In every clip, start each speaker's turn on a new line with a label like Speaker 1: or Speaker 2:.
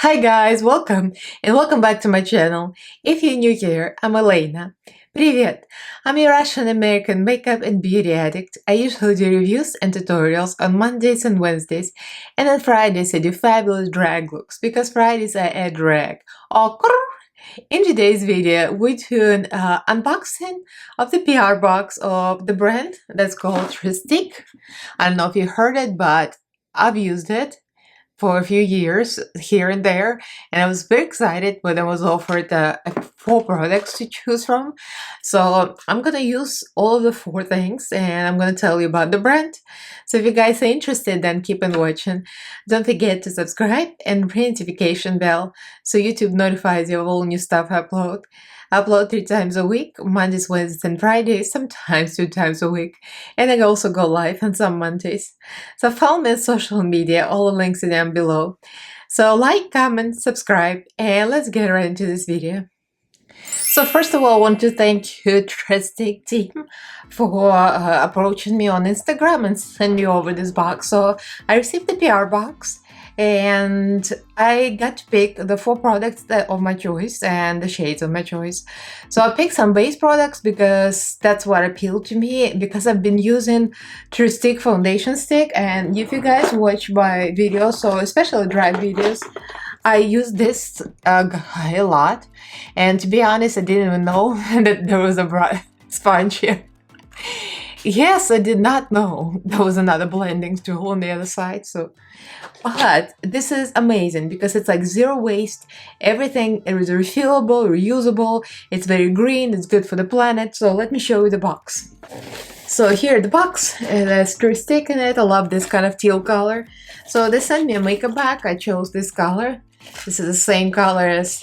Speaker 1: Hi guys, welcome and welcome back to my channel. If you're new here, I'm Elaina. Привет! I'm a Russian American makeup and beauty addict. I usually do reviews and tutorials on Mondays and Wednesdays, and on Fridays I do fabulous drag looks because Fridays I add drag. In today's video, we do an unboxing of the PR box of the brand that's called Trestique. I don't know if you heard it, but I've used it for a few years here and there, and I was very excited when I was offered 4 products to choose from. So I'm gonna use all of the 4 things and I'm gonna tell you about the brand. So if you guys are interested, then keep on watching. Don't forget to subscribe and ring notification bell so YouTube notifies you of all new stuff I upload. I upload 3 times a week, Mondays, Wednesdays, and Fridays, sometimes 2 times a week. And I also go live on some Mondays. So follow me on social media, all the links are down below. So like, comment, subscribe, and let's get right into this video. So first of all, I want to thank you, Trestique team, for approaching me on Instagram and sending me over this box. So I received the PR box and I got to pick the 4 products of my choice and the shades of my choice. So I picked some base products because that's what appealed to me, because I've been using Trestique foundation stick, and if you guys watch my videos, so especially drag videos, I use this guy a lot, and to be honest, I didn't even know that there was a sponge here. Yes, I did not know there was another blending tool on the other side. But this is amazing because it's like zero waste. Everything is refillable, reusable. It's very green. It's good for the planet. So let me show you the box. So here the box, it has Trestique in it. I love this kind of teal color. So they sent me a makeup bag. I chose this color. This is the same color as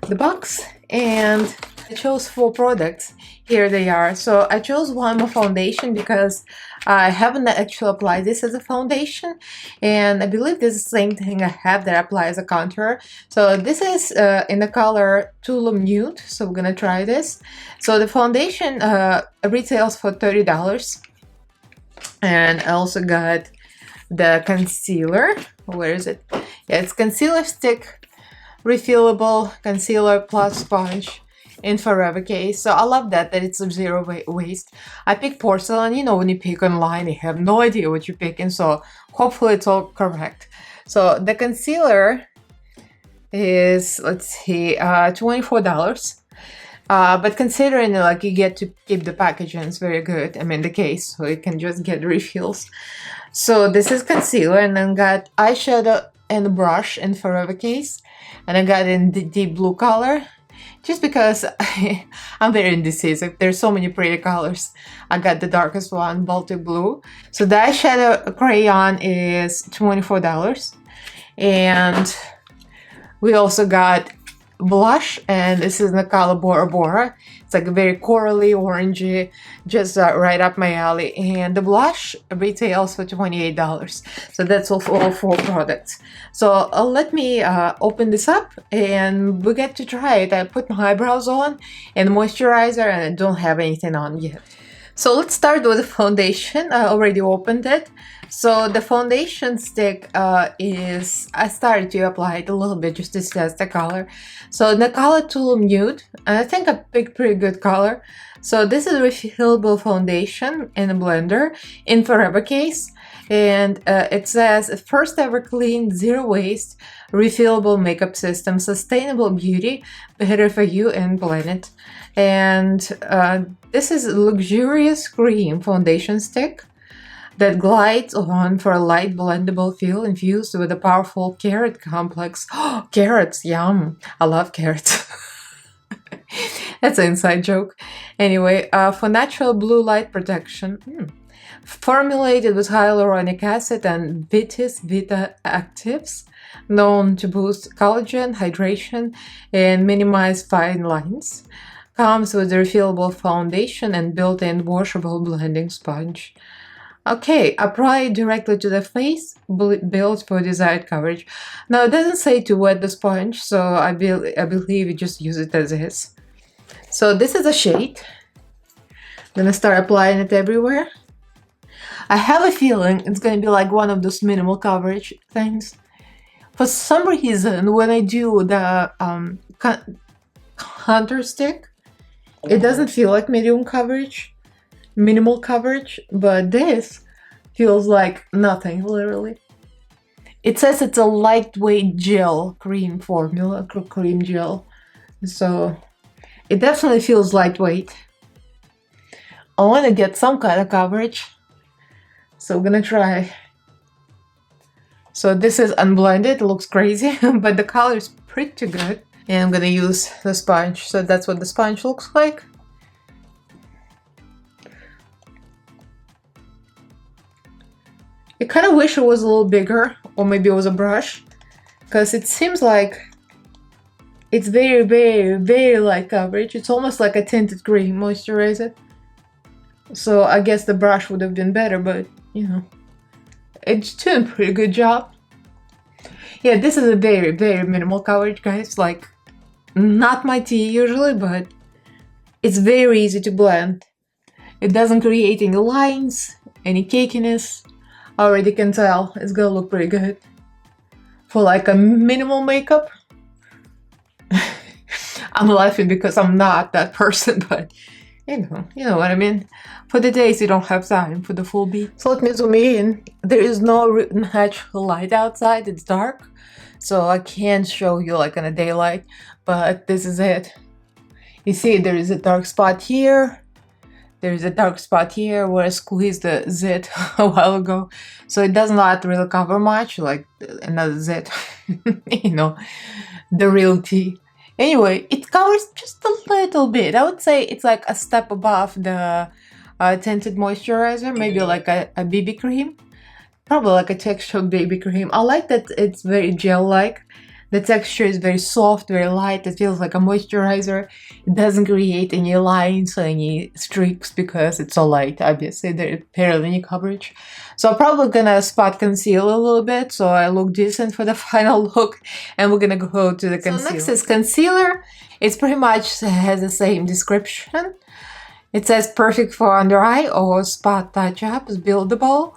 Speaker 1: the box, and I chose 4 products. Here they are. So I chose one more foundation because I haven't actually applied this as a foundation, and I believe this is the same thing I have that I apply as a contour. So this is in the color Tulum Nude, so we're gonna try this. So the foundation retails for $30, and I also got the concealer. Where is it? Yeah, it's concealer stick, refillable concealer plus sponge in forever case. So I love that it's zero waste. I picked porcelain. You know, when you pick online, you have no idea what you're picking, so hopefully it's all correct. So the concealer is, let's see, $24. But considering like you get to keep the packaging, it's very good. I mean the case, so you can just get refills. So this is concealer, and then got eyeshadow and a brush in forever case, and I got in the deep blue color just because I'm very indecisive. There's so many pretty colors. I got the darkest one, Baltic blue. So the eyeshadow crayon is $24, and we also got blush, and this is in the color Bora Bora. It's like a very corally, orangey, just right up my alley. And the blush retails for $28. So that's all 4 products. So let me open this up and we get to try it. I put my eyebrows on and moisturizer, and I don't have anything on yet. So let's start with the foundation. I already opened it. So the foundation stick I started to apply it a little bit just to test the color. So the color Tulum Nude, and I think I picked pretty good color. So this is a refillable foundation in a blender in forever case. And it says, first ever clean, zero waste, refillable makeup system, sustainable beauty, better for you and planet. And this is a luxurious cream foundation stick that glides on for a light blendable feel infused with a powerful carrot complex. Oh, carrots, yum. I love carrots. That's an inside joke. Anyway, for natural blue light protection. Formulated with hyaluronic acid and Vitis Vita actives, known to boost collagen, hydration, and minimize fine lines. Comes with a refillable foundation and built-in washable blending sponge. Okay, apply directly to the face, built for desired coverage. Now it doesn't say to wet the sponge, so I believe you just use it as is. So this is a shade. I'm gonna start applying it everywhere. I have a feeling it's gonna be like one of those minimal coverage things. For some reason, when I do the contour stick, it doesn't feel like medium coverage, minimal coverage, but this feels like nothing, literally. It says it's a lightweight gel cream formula, cream gel, so it definitely feels lightweight. I want to get some kind of coverage, so I'm gonna try. So this is unblended, it looks crazy, but the color is pretty good. And I'm gonna use the sponge, so that's what the sponge looks like. I kind of wish it was a little bigger, or maybe it was a brush, because it seems like it's very, very, very light coverage. It's almost like a tinted cream moisturizer. So I guess the brush would have been better, but you know, it's doing a pretty good job. Yeah, this is a very, very minimal coverage, guys. Like, not my tea usually, but it's very easy to blend. It doesn't create any lines, any cakiness. I already can tell it's gonna look pretty good for like a minimal makeup. I'm laughing because I'm not that person, but you know what I mean. For the days you don't have time for the full beat. So let me zoom in. There is no natural light outside, it's dark. So I can't show you like in a daylight, but this is it. You see there is a dark spot here. There is a dark spot here where I squeezed the zit a while ago. So it does not really cover much, like another zit, you know, the real tea. Anyway, it covers just a little bit. I would say it's like a step above the tinted moisturizer, maybe like a BB cream. Probably like a textured BB cream. I like that it's very gel-like. The texture is very soft, very light. It feels like a moisturizer. It doesn't create any lines or any streaks because it's so light. Obviously, there's barely any coverage. So I'm probably gonna spot conceal a little bit so I look decent for the final look. And we're gonna go to the concealer. So next is concealer. It's pretty much has the same description. It says perfect for under eye or spot touch-up, buildable,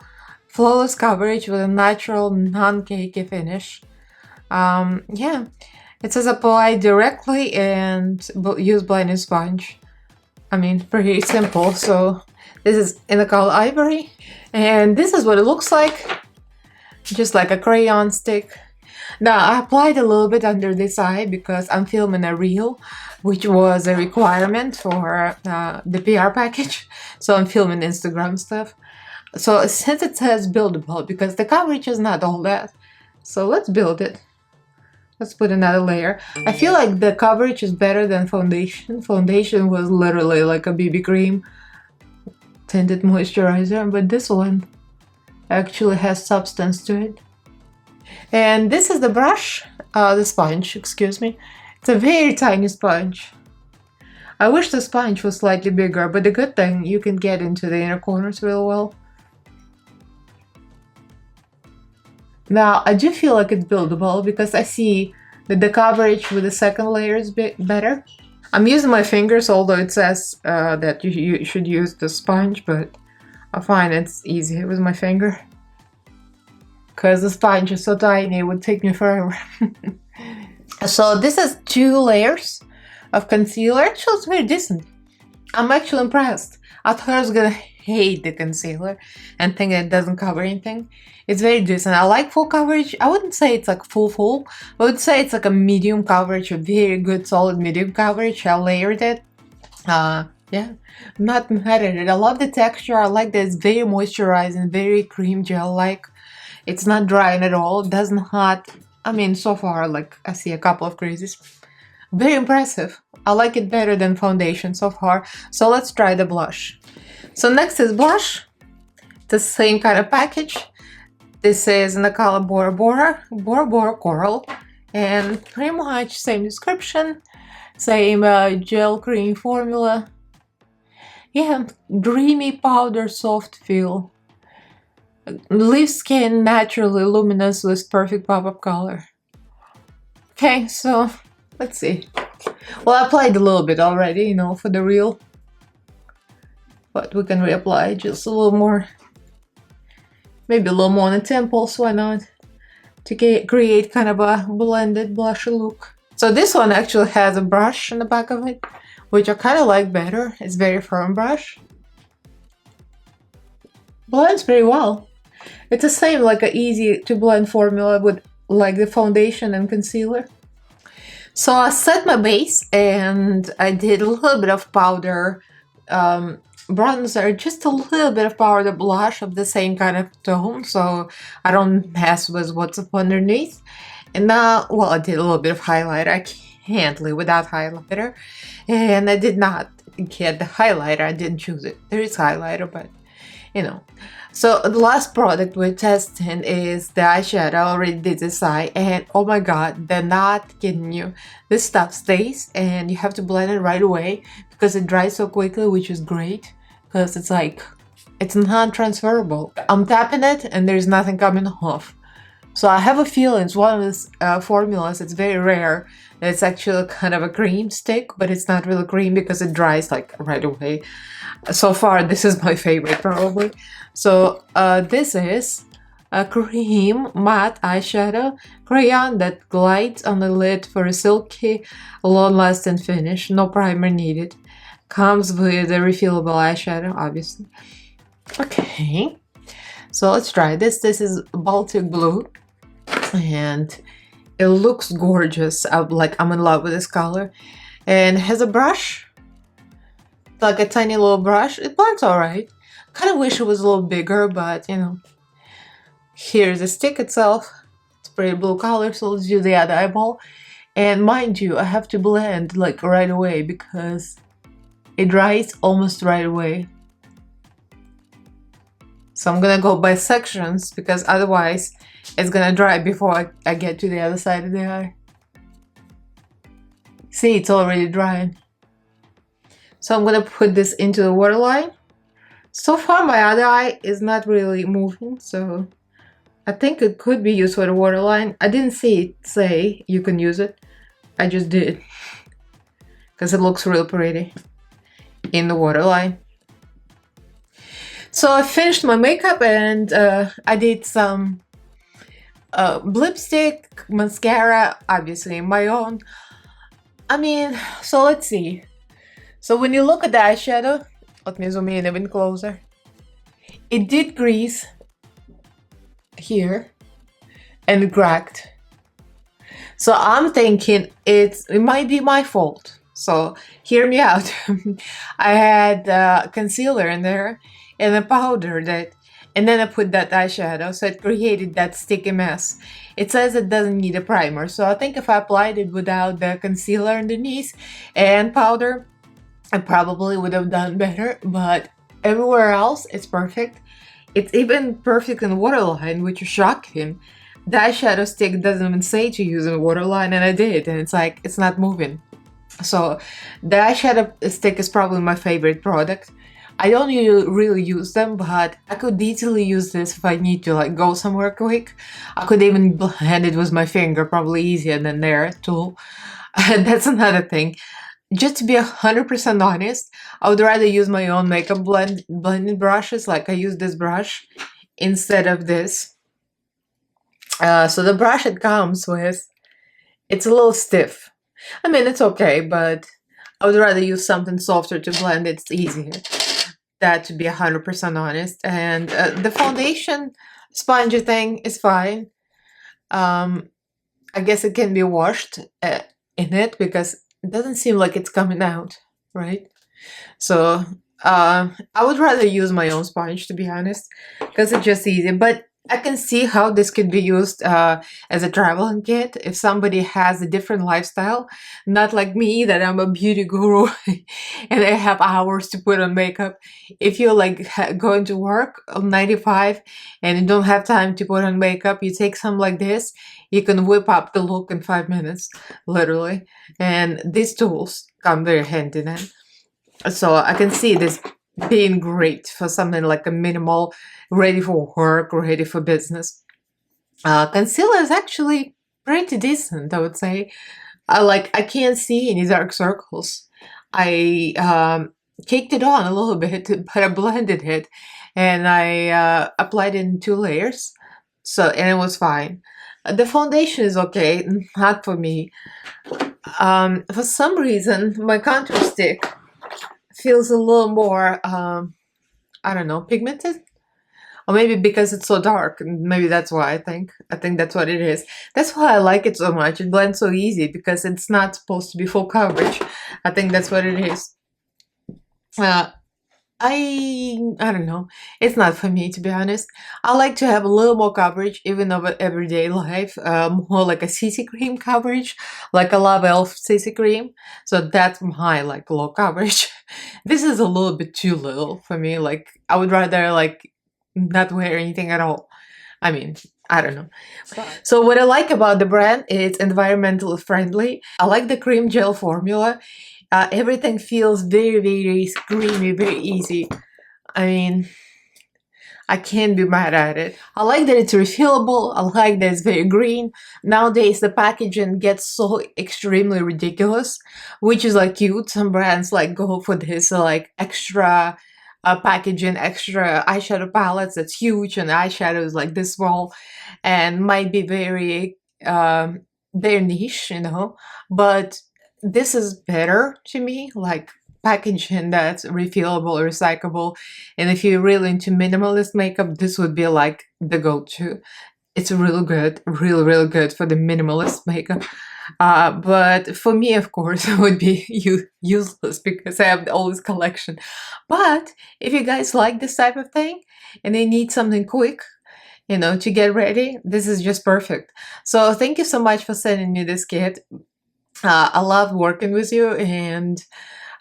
Speaker 1: flawless coverage with a natural, non-cakey finish. Yeah, it says apply directly and use blending sponge. I mean, pretty simple. So this is in the color ivory, and this is what it looks like, just like a crayon stick. Now I applied a little bit under this eye because I'm filming a reel, which was a requirement for the PR package. So I'm filming Instagram stuff. So since it says buildable, because the coverage is not all that, so let's build it. Let's put another layer. I feel like the coverage is better than foundation. Foundation was literally like a BB cream tinted moisturizer, but this one actually has substance to it. And this is the brush, the sponge, excuse me. It's a very tiny sponge. I wish the sponge was slightly bigger, but the good thing, you can get into the inner corners real well. Now, I do feel like it's buildable because I see that the coverage with the second layer is better. I'm using my fingers, although it says that you should use the sponge, but I find it's easier with my finger. Because the sponge is so tiny, it would take me forever. So this is 2 layers of concealer. It feels very decent. I'm actually impressed. I thought I was gonna hate the concealer and think it doesn't cover anything. It's very decent. I like full coverage. I wouldn't say it's like full. I would say it's like a medium coverage, a very good solid medium coverage. I layered it. Yeah, I'm not mad at it. I love the texture. I like that it's very moisturizing, very cream gel-like. It's not drying at all. It does not, I mean, so far, like, I see a couple of creases. Very impressive. I like it better than foundation so far. So let's try the blush. So next is blush. The same kind of package. This is in the color Bora Bora Coral. And pretty much same description. Same gel cream formula. Yeah, dreamy powder soft feel. Leaves skin naturally luminous with perfect pop-up color. Okay, so let's see. Well, I applied a little bit already, you know, for the reel. But we can reapply just a little more. Maybe a little more on the temples, why not? to create kind of a blended blushy look. So this one actually has a brush in the back of it, which I kind of like better. It's very firm brush. Blends pretty well. It's the same like an easy to blend formula with like the foundation and concealer. So I set my base and I did a little bit of powder bronzer, just a little bit of powder blush of the same kind of tone, so I don't mess with what's up underneath. And now, well, I did a little bit of highlighter. I can't live without highlighter. And I did not get the highlighter. I didn't choose it. There is highlighter, but you know. So the last product we're testing is the eyeshadow. I already did this eye, and oh my god, they're not kidding you. This stuff stays and you have to blend it right away because it dries so quickly, which is great because it's like, it's non-transferable. I'm tapping it and there's nothing coming off. So I have a feeling it's one of these formulas. It's very rare. It's actually kind of a cream stick, but it's not really cream because it dries like right away. So far, this is my favorite probably. So this is a cream matte eyeshadow crayon that glides on the lid for a silky, long-lasting finish. No primer needed. Comes with a refillable eyeshadow, obviously. Okay, so let's try this. This is Baltic Blue, and it looks gorgeous. I'm in love with this color, and it has a brush, like a tiny little brush. It blends alright. Kind of wish it was a little bigger, but you know. Here's the stick itself. It's pretty blue color, so let's do the other eyeball. And mind you, I have to blend like right away because it dries almost right away. So I'm gonna go by sections because otherwise it's gonna dry before I get to the other side of the eye. See, it's already drying. So I'm gonna put this into the waterline. So far my other eye is not really moving, so I think it could be used for the waterline. I didn't see it say you can use it. I just did. Because it looks real pretty in the waterline. So I finished my makeup and I did some lipstick, mascara, obviously my own. I mean, so let's see. So when you look at the eyeshadow, let me zoom in even closer. It did grease here and cracked. So I'm thinking it might be my fault. So hear me out. I had concealer in there and a powder that, and then I put that eyeshadow, so it created that sticky mess. It says it doesn't need a primer, so I think if I applied it without the concealer underneath and powder, I probably would have done better, but everywhere else it's perfect. It's even perfect in waterline, which is shocking. The eyeshadow stick doesn't even say to use in waterline, and I did, and it's like, it's not moving. So the eyeshadow stick is probably my favorite product. I don't really use them, but I could easily use this if I need to like go somewhere quick. I could even blend it with my finger, probably easier than their tool. That's another thing. Just to be 100% honest, I would rather use my own makeup blending brushes, like I use this brush instead of this. So the brush it comes with, it's a little stiff. I mean, it's okay, but I would rather use something softer to blend. It's easier. That, to be 100% honest. And the foundation spongy thing is fine. I guess it can be washed in it because it doesn't seem like it's coming out, right? So I would rather use my own sponge, to be honest, because it's just easy. But I can see how this could be used as a traveling kit if somebody has a different lifestyle, not like me that I'm a beauty guru and I have hours to put on makeup. If you're like going to work 9 to 5 and you don't have time to put on makeup, you take some like this, you can whip up the look in 5 minutes, literally. And these tools come very handy then. So I can see this being great for something like a minimal, ready for work, ready for business. Concealer is actually pretty decent, I would say. I can't see any dark circles. I caked it on a little bit, but I blended it and I applied it in 2 layers. So, and it was fine. The foundation is okay, not for me. For some reason, my contour stick feels a little more, I don't know, pigmented. Or maybe because it's so dark, maybe that's why I think. I think that's what it is. That's why I like it so much. It blends so easy because it's not supposed to be full coverage. I think that's what it is. Uh, I don't know. It's not for me, to be honest. I like to have a little more coverage, even over everyday life. More like a CC cream coverage, like a Love Elf CC cream. So that's my like low coverage. This is a little bit too little for me. Like I would rather like not wear anything at all. I mean, I don't know. So what I like about the brand is environmentally friendly. I like the cream gel formula. Everything feels very, very creamy, very easy. I mean, I can't be mad at it. I like that it's refillable. I like that it's very green. Nowadays, the packaging gets so extremely ridiculous, which is like cute. Some brands like go for this like extra packaging, extra eyeshadow palettes that's huge, and eyeshadow is like this small, and might be very niche, you know. But this is better to me, like packaging that's refillable, recyclable, and if you're really into minimalist makeup, this would be like the go-to. It's really good, really, really good for the minimalist makeup. But for me, of course, it would be useless because I have all this collection. But if you guys like this type of thing and they need something quick, you know, to get ready, this is just perfect. So thank you so much for sending me this kit. I love working with you, and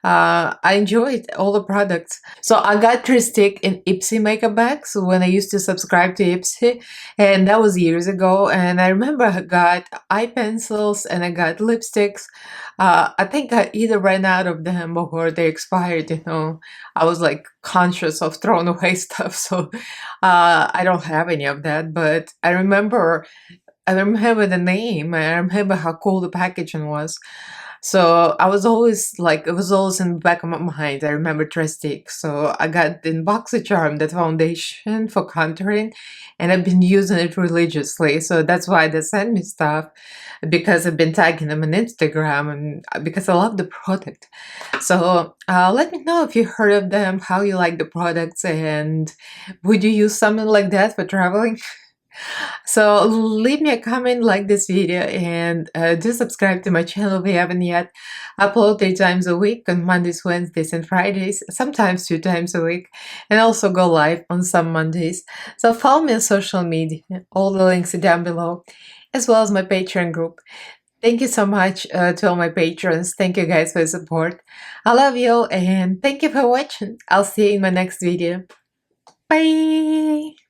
Speaker 1: I enjoyed all the products. So I got Trestique in Ipsy makeup bags when I used to subscribe to Ipsy, and that was years ago. And I remember I got eye pencils and I got lipsticks. I think I either ran out of them or they expired, you know. I was like conscious of throwing away stuff, so I don't have any of that. But I remember the name. I remember how cool the packaging was. So I was always like, it was always in the back of my mind. I remember Trestique. So I got in BoxyCharm that foundation for contouring, and I've been using it religiously. So that's why they send me stuff, because I've been tagging them on Instagram, and because I love the product. So let me know if you heard of them, how you like the products, and would you use something like that for traveling? So leave me a comment, like this video, and do subscribe to my channel if you haven't yet. I upload 3 times a week on Mondays, Wednesdays, and Fridays, sometimes 2 times a week, and also go live on some Mondays. So follow me on social media. All the links are down below, as well as my Patreon group. Thank you so much to all my patrons. Thank you guys for the support. I love you all, and thank you for watching. I'll see you in my next video. Bye!